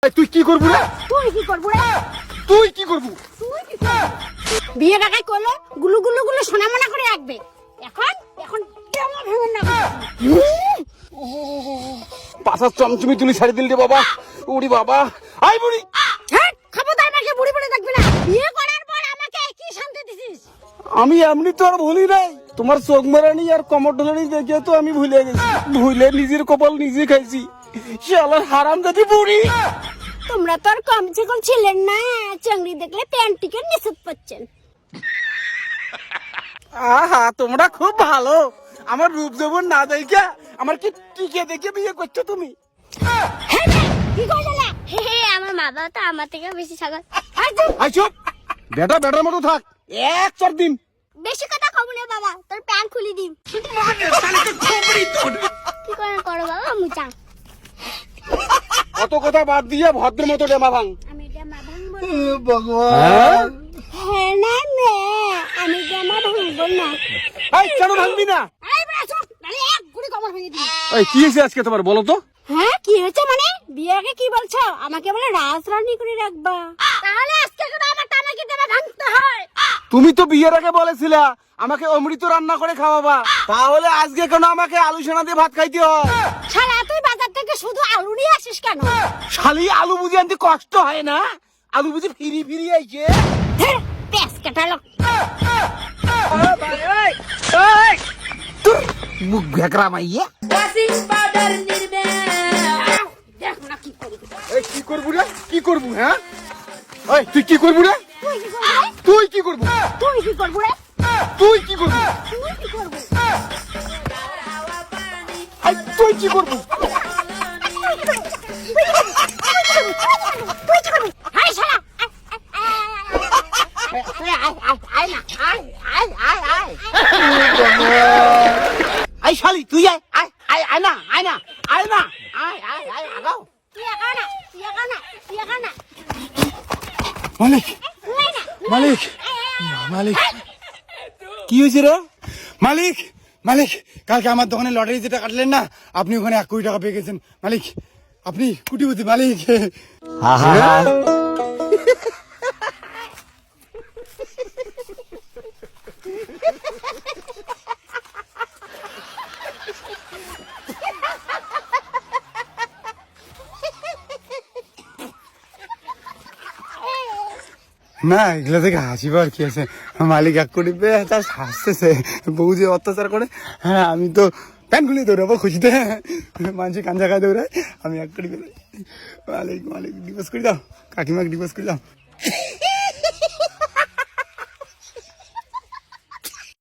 তুই কি করবি রে? তুই কি করবি রে? তুই কি করবি? বিয়ে কাকাই করলো গুলু গুলু গুলু সোনা মনা করে রাখবে। এখন এখন কেমন ভাঙন না পাশার চমচমি তুলি ছাড়ি দিল রে বাবা। উড়ি বাবা, আই বুড়ি। হ্যাঁ, খবরদার আমাকে বুড়ি বলে দেখবি না। বিয়ে করার পর আমাকে কি শান্তি দিছিস? আমি এমনি তো আর ভুলি নাই, তোমার চোখ মেরানি আর কমর ঢোলানি দেখে তো আমি ভুলে গেছি। ভুলে নিজের কপাল নিজে খাইছি। শালার হারামজাদি বুড়ি। তোমরা তো আর কম চিকন ছিলেন না, চাংড়ি দেখলে প্যান্টিকে নিষেধ পাচ্ছেন। আহা, তোমরা খুব ভালো। আমার রূপ যৌবন না দেখে আমার কি টিকে দেখে বিয়ে করছো তুমি? কি কইলা? আমার মা বাবা তো আমার থেকে বেশি ছাগল। আইছো বেটা, বেটার মতো থাক। এক চার দিন বেশি কথা কম না বাবা, তোর প্যান্ট খুলি দিম। কি করে করো বাবা মুচা? কত কথা বাদ দিয়ে ভদ্র মতো ডেমা ভাঙ। আমি জামা ভাঙবো না। ভগবান, হ্যাঁ না না, আমি জামা ভাঙবো না। এই কেন ভাঙবি না? এই বড়া চুপ, নালে এক গুড়ি কবর ভেঙে দিবি। এই কি হয়েছে আজকে তোমার বলো তো? হ্যাঁ কি হয়েছে মানে? বিয়ের আগে কি বলছো? আমাকে বলে রাজরানী করে রাখবা। তাহলে আজকে কেন আমার টামাকে জামা ভাঙতে হয়? তুমি তো বিয়ের আগে বলেছিলা আমাকে অমৃত রান্না করে খাওয়াবা, তাহলে আজকে কেন আমাকে আলু সোনা দিয়ে ভাত খাইতে হয়? শালা তুই বাজার থেকে শুধু আলু নিয়ে আসিস কেন? শালি আলু বুঝি আনতে কষ্ট হয় না? আলু বুঝি ফিরি ফিরি আইছে। পেস কাটালো। মুখ ভেকরা মাইয়া। দেখ না কি করবি। এই কি করবু রে? কি করবু? হ্যাঁ, এই তুই কি করবু রে? তুই কি করবি? তুই কি করবু? তুই কি করবি রে? তুই কি করবু? তুই কি করবি? এই তুই কি করবু? হাই শালা, এই শালি তুই আয় আয় আয় আয় না আয় না আয় না আয় আয় আয় আগাও। তুই একা না, তুই একা না, তুই একা না। মালিক, মালিক, মালিক, কি হয়েছে রে? মালিক, মালিক, কালকে আমার দোকানে লটারি যেটা কাটলেন না, আপনি ওখানে 1 কোটি টাকা পেয়ে গেছেন। মালিক, আপনি কোটিপতি মালিক। না, এগুলো থেকে হাসিবার কি আছে? মালিক 1 কোটি পেয়ে তার হাসতেছে, বউ যে অত্যাচার করে। হ্যাঁ, আমি তো প্যান খুলে দৌড়াবো খুশিতে, মানুষের কান জায়গায় দৌড়ায়, আমি 1 কোটি পেলে। মালিক, মালিক ডিভোর্স করে দাও, কাকিমাকে ডিভোর্স করে দাও।